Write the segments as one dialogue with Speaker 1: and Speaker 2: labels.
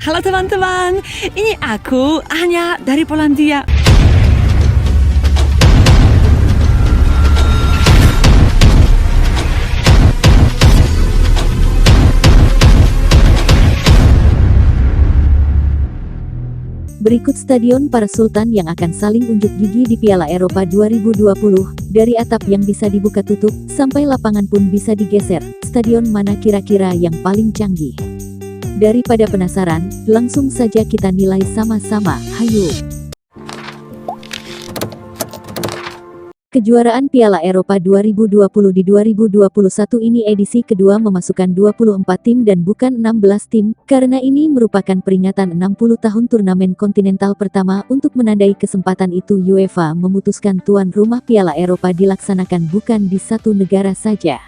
Speaker 1: Halo teman-teman, ini aku Anya dari Polandia.
Speaker 2: Berikut stadion para sultan yang akan saling unjuk gigi di Piala Eropa 2020. Dari atap yang bisa dibuka tutup, sampai lapangan pun bisa digeser. Stadion mana kira-kira yang paling canggih? Daripada penasaran, langsung saja kita nilai sama-sama. Hayu! Kejuaraan Piala Eropa 2020 di 2021 ini edisi kedua memasukkan 24 tim dan bukan 16 tim, karena ini merupakan peringatan 60 tahun turnamen kontinental pertama. Untuk menandai kesempatan itu, UEFA memutuskan tuan rumah Piala Eropa dilaksanakan bukan di satu negara saja,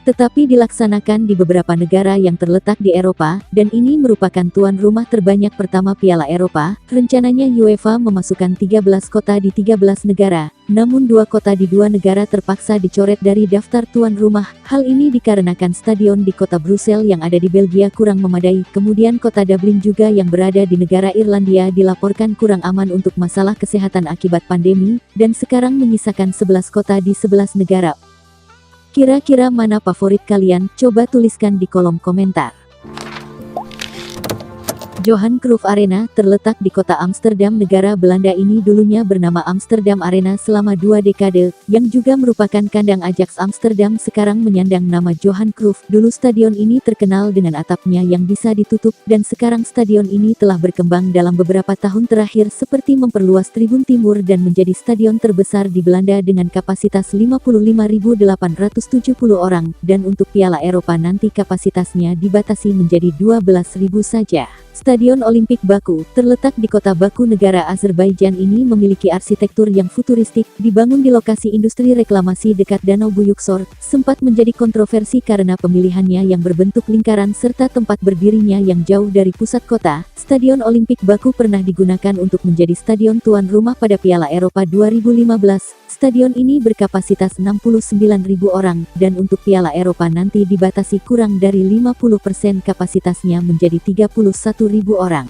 Speaker 2: tetapi dilaksanakan di beberapa negara yang terletak di Eropa, dan ini merupakan tuan rumah terbanyak pertama Piala Eropa. Rencananya UEFA memasukkan 13 kota di 13 negara, namun 2 kota di 2 negara terpaksa dicoret dari daftar tuan rumah. Hal ini dikarenakan stadion di kota Brussels yang ada di Belgia kurang memadai, kemudian kota Dublin juga yang berada di negara Irlandia dilaporkan kurang aman untuk masalah kesehatan akibat pandemi, dan sekarang menyisakan 11 kota di 11 negara. Kira-kira mana favorit kalian? Coba tuliskan di kolom komentar. Johan Cruyff Arena terletak di kota Amsterdam, negara Belanda. Ini dulunya bernama Amsterdam Arena selama 2 dekade, yang juga merupakan kandang Ajax Amsterdam, sekarang menyandang nama Johan Cruyff. Dulu stadion ini terkenal dengan atapnya yang bisa ditutup, dan sekarang stadion ini telah berkembang dalam beberapa tahun terakhir seperti memperluas tribun timur dan menjadi stadion terbesar di Belanda dengan kapasitas 55.870 orang, dan untuk Piala Eropa nanti kapasitasnya dibatasi menjadi 12.000 saja. Stadion Olimpik Baku, terletak di kota Baku, negara Azerbaijan ini memiliki arsitektur yang futuristik, dibangun di lokasi industri reklamasi dekat Danau Buyuksor, sempat menjadi kontroversi karena pemilihannya yang berbentuk lingkaran serta tempat berdirinya yang jauh dari pusat kota. Stadion Olimpik Baku pernah digunakan untuk menjadi stadion tuan rumah pada Piala Eropa 2015. Stadion ini berkapasitas 69.000 orang, dan untuk Piala Eropa nanti dibatasi kurang dari 50% kapasitasnya menjadi 31.000 orang.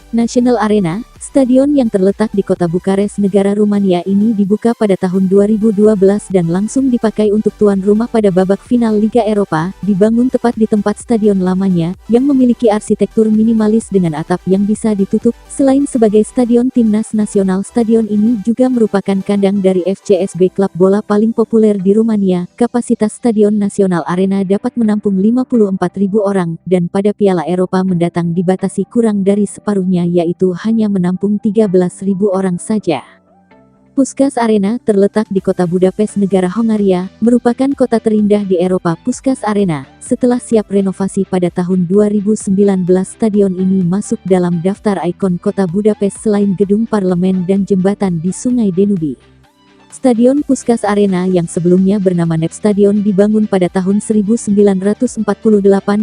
Speaker 2: National Arena, stadion yang terletak di kota Bukares, negara Rumania ini dibuka pada tahun 2012 dan langsung dipakai untuk tuan rumah pada babak final Liga Eropa. Dibangun tepat di tempat stadion lamanya, yang memiliki arsitektur minimalis dengan atap yang bisa ditutup. Selain sebagai stadion timnas nasional, stadion ini juga merupakan kandang dari FCSB, klub bola paling populer di Rumania. Kapasitas Stadion Nasional Arena dapat menampung 54.000 orang, dan pada Piala Eropa mendatang dibatasi kurang dari separuhnya, yaitu hanya menampung 13.000 orang saja. Puskás Arena terletak di kota Budapest, negara Hongaria, merupakan kota terindah di Eropa. Puskás Arena, setelah siap renovasi pada tahun 2019, stadion ini masuk dalam daftar ikon kota Budapest selain gedung parlemen dan jembatan di Sungai Danube. Stadion Puskás Arena yang sebelumnya bernama Nep Stadion dibangun pada tahun 1948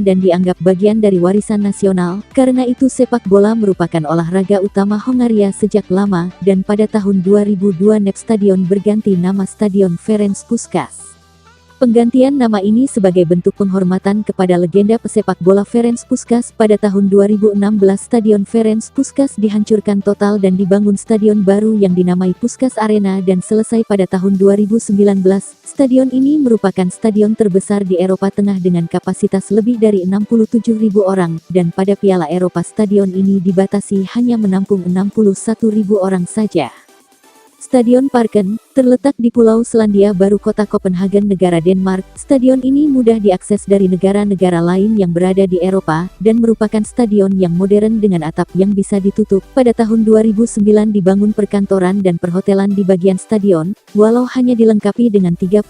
Speaker 2: dan dianggap bagian dari warisan nasional. Karena itu sepak bola merupakan olahraga utama Hongaria sejak lama, dan pada tahun 2002 Nep Stadion berganti nama Stadion Ferenc Puskás. Penggantian nama ini sebagai bentuk penghormatan kepada legenda pesepak bola Ferenc Puskás. Pada tahun 2016 Stadion Ferenc Puskás dihancurkan total dan dibangun stadion baru yang dinamai Puskás Arena dan selesai pada tahun 2019. Stadion ini merupakan stadion terbesar di Eropa Tengah dengan kapasitas lebih dari 67.000 orang, dan pada Piala Eropa stadion ini dibatasi hanya menampung 61.000 orang saja. Stadion Parken, terletak di Pulau Selandia Baru, kota Copenhagen, negara Denmark. Stadion ini mudah diakses dari negara-negara lain yang berada di Eropa, dan merupakan stadion yang modern dengan atap yang bisa ditutup. Pada tahun 2009 dibangun perkantoran dan perhotelan di bagian stadion. Walau hanya dilengkapi dengan 38.000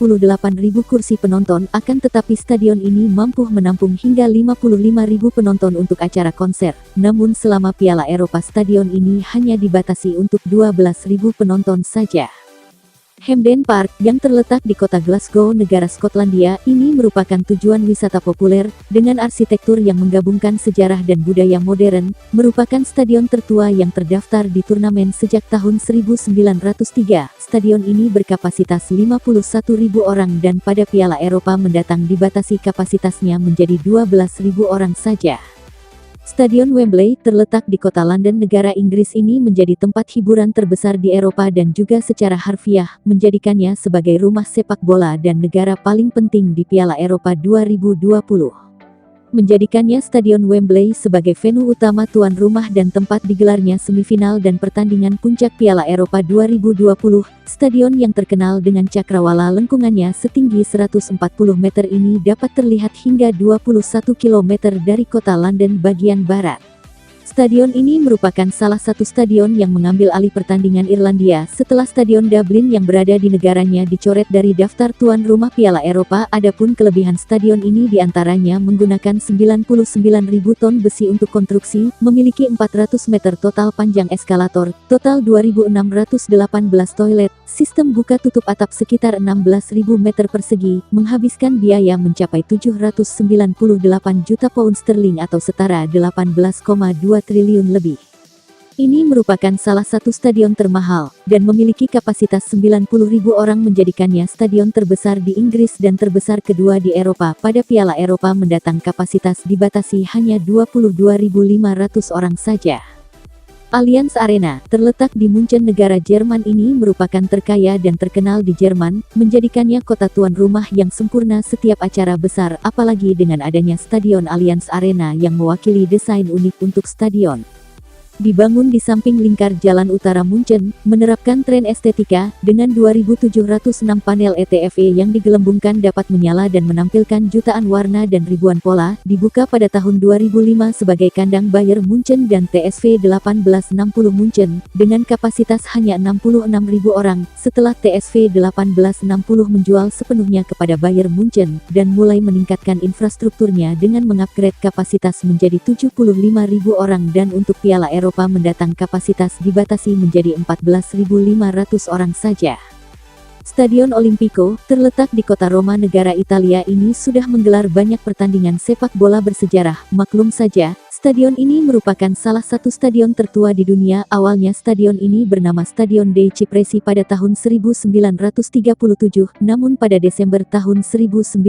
Speaker 2: kursi penonton, akan tetapi stadion ini mampu menampung hingga 55.000 penonton untuk acara konser. Namun selama Piala Eropa stadion ini hanya dibatasi untuk 12.000 penonton saja. Hampden Park, yang terletak di kota Glasgow, negara Skotlandia, ini merupakan tujuan wisata populer, dengan arsitektur yang menggabungkan sejarah dan budaya modern, merupakan stadion tertua yang terdaftar di turnamen sejak tahun 1903. Stadion ini berkapasitas 51.000 orang dan pada Piala Eropa mendatang dibatasi kapasitasnya menjadi 12.000 orang saja. Stadion Wembley, terletak di kota London, negara Inggris ini menjadi tempat hiburan terbesar di Eropa dan juga secara harfiah, menjadikannya sebagai rumah sepak bola dan negara paling penting di Piala Eropa 2020. Menjadikannya Stadion Wembley sebagai venue utama tuan rumah dan tempat digelarnya semifinal dan pertandingan puncak Piala Eropa 2020. Stadion yang terkenal dengan cakrawala lengkungannya setinggi 140 meter ini dapat terlihat hingga 21 km dari kota London bagian barat. Stadion ini merupakan salah satu stadion yang mengambil alih pertandingan Irlandia setelah Stadion Dublin yang berada di negaranya dicoret dari daftar tuan rumah Piala Eropa. Adapun kelebihan stadion ini diantaranya menggunakan 99.000 ton besi untuk konstruksi, memiliki 400 meter total panjang eskalator, total 2.618 toilet, sistem buka tutup atap sekitar 16.000 meter persegi, menghabiskan biaya mencapai 798 juta pound sterling atau setara 18,2 triliun lebih. Ini merupakan salah satu stadion termahal, dan memiliki kapasitas 90.000 orang menjadikannya stadion terbesar di Inggris dan terbesar kedua di Eropa. Pada Piala Eropa mendatang kapasitas dibatasi hanya 22.500 orang saja. Allianz Arena, terletak di Munchen, negara Jerman ini merupakan terkaya dan terkenal di Jerman, menjadikannya kota tuan rumah yang sempurna setiap acara besar, apalagi dengan adanya Stadion Allianz Arena yang mewakili desain unik untuk stadion. Dibangun di samping lingkar jalan utara Munchen, menerapkan tren estetika, dengan 2.706 panel ETFE yang digelembungkan dapat menyala dan menampilkan jutaan warna dan ribuan pola, dibuka pada tahun 2005 sebagai kandang Bayern Munchen dan TSV 1860 Munchen, dengan kapasitas hanya 66.000 orang, setelah TSV 1860 menjual sepenuhnya kepada Bayern Munchen, dan mulai meningkatkan infrastrukturnya dengan mengupgrade kapasitas menjadi 75.000 orang dan untuk Piala Eropa mendatang kapasitas dibatasi menjadi 14.500 orang saja. Stadion Olimpico, terletak di kota Roma, negara Italia ini sudah menggelar banyak pertandingan sepak bola bersejarah. Maklum saja, stadion ini merupakan salah satu stadion tertua di dunia. Awalnya stadion ini bernama Stadion dei Cipressi pada tahun 1937, namun pada Desember tahun 1950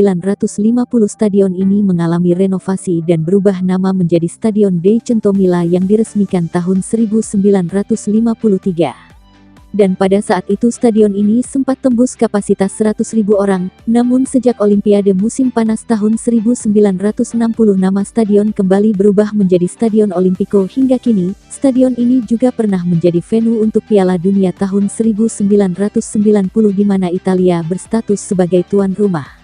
Speaker 2: stadion ini mengalami renovasi dan berubah nama menjadi Stadion dei Centomila yang diresmikan tahun 1953. Dan pada saat itu stadion ini sempat tembus kapasitas 100.000 orang, namun sejak Olimpiade musim panas tahun 1960 nama stadion kembali berubah menjadi Stadion Olimpico hingga kini. Stadion ini juga pernah menjadi venue untuk Piala Dunia tahun 1990 di mana Italia berstatus sebagai tuan rumah.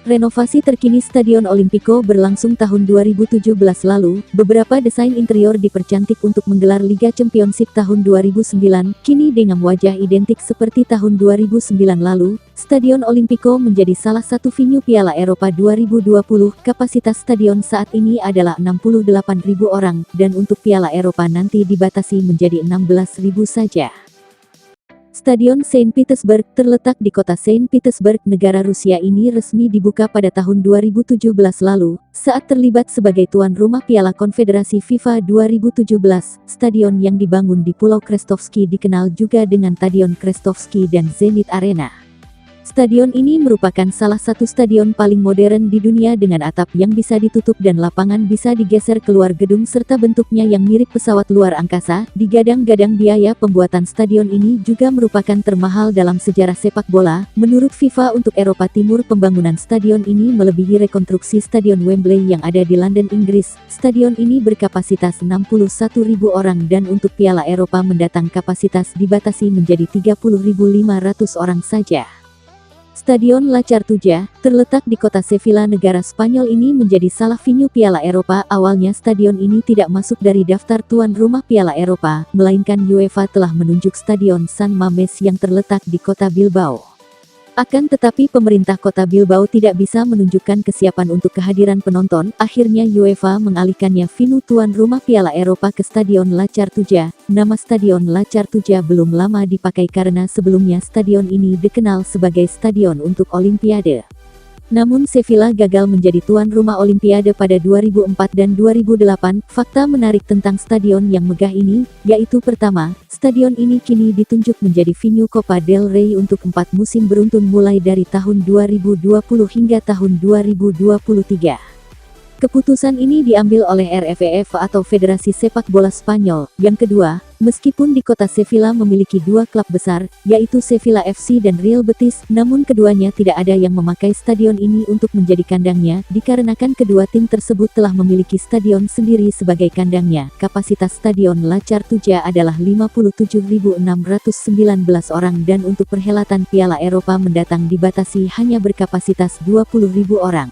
Speaker 2: Renovasi terkini Stadion Olimpico berlangsung tahun 2017 lalu. Beberapa desain interior dipercantik untuk menggelar Liga Championship tahun 2009. Kini dengan wajah identik seperti tahun 2009 lalu, Stadion Olimpico menjadi salah satu venue Piala Eropa 2020. Kapasitas stadion saat ini adalah 68.000 orang, dan untuk Piala Eropa nanti dibatasi menjadi 16.000 saja. Stadion Saint Petersburg, terletak di kota Saint Petersburg, negara Rusia ini resmi dibuka pada tahun 2017 lalu, saat terlibat sebagai tuan rumah Piala Konfederasi FIFA 2017. Stadion yang dibangun di Pulau Krestovsky dikenal juga dengan Stadion Krestovsky dan Zenit Arena. Stadion ini merupakan salah satu stadion paling modern di dunia dengan atap yang bisa ditutup dan lapangan bisa digeser keluar gedung serta bentuknya yang mirip pesawat luar angkasa. Digadang-gadang biaya pembuatan stadion ini juga merupakan termahal dalam sejarah sepak bola. Menurut FIFA untuk Eropa Timur, pembangunan stadion ini melebihi rekonstruksi Stadion Wembley yang ada di London, Inggris. Stadion ini berkapasitas 61.000 orang dan untuk Piala Eropa mendatang kapasitas dibatasi menjadi 30.500 orang saja. Stadion La Cartuja, terletak di kota Sevilla, negara Spanyol ini menjadi salah venue Piala Eropa. Awalnya stadion ini tidak masuk dari daftar tuan rumah Piala Eropa, melainkan UEFA telah menunjuk Stadion San Mamés yang terletak di kota Bilbao. Akan tetapi pemerintah kota Bilbao tidak bisa menunjukkan kesiapan untuk kehadiran penonton. Akhirnya UEFA mengalihkannya venue tuan rumah Piala Eropa ke Stadion La Cartuja. Nama Stadion La Cartuja belum lama dipakai karena sebelumnya stadion ini dikenal sebagai stadion untuk Olimpiade. Namun Sevilla gagal menjadi tuan rumah Olimpiade pada 2004 dan 2008. Fakta menarik tentang stadion yang megah ini, yaitu pertama, stadion ini kini ditunjuk menjadi venue Copa del Rey untuk 4 musim beruntun mulai dari tahun 2020 hingga tahun 2023. Keputusan ini diambil oleh RFEF atau Federasi Sepak Bola Spanyol. Yang kedua, meskipun di kota Sevilla memiliki dua klub besar, yaitu Sevilla FC dan Real Betis, namun keduanya tidak ada yang memakai stadion ini untuk menjadi kandangnya, dikarenakan kedua tim tersebut telah memiliki stadion sendiri sebagai kandangnya. Kapasitas stadion La Cartuja adalah 57.619 orang dan untuk perhelatan Piala Eropa mendatang dibatasi hanya berkapasitas 20.000 orang.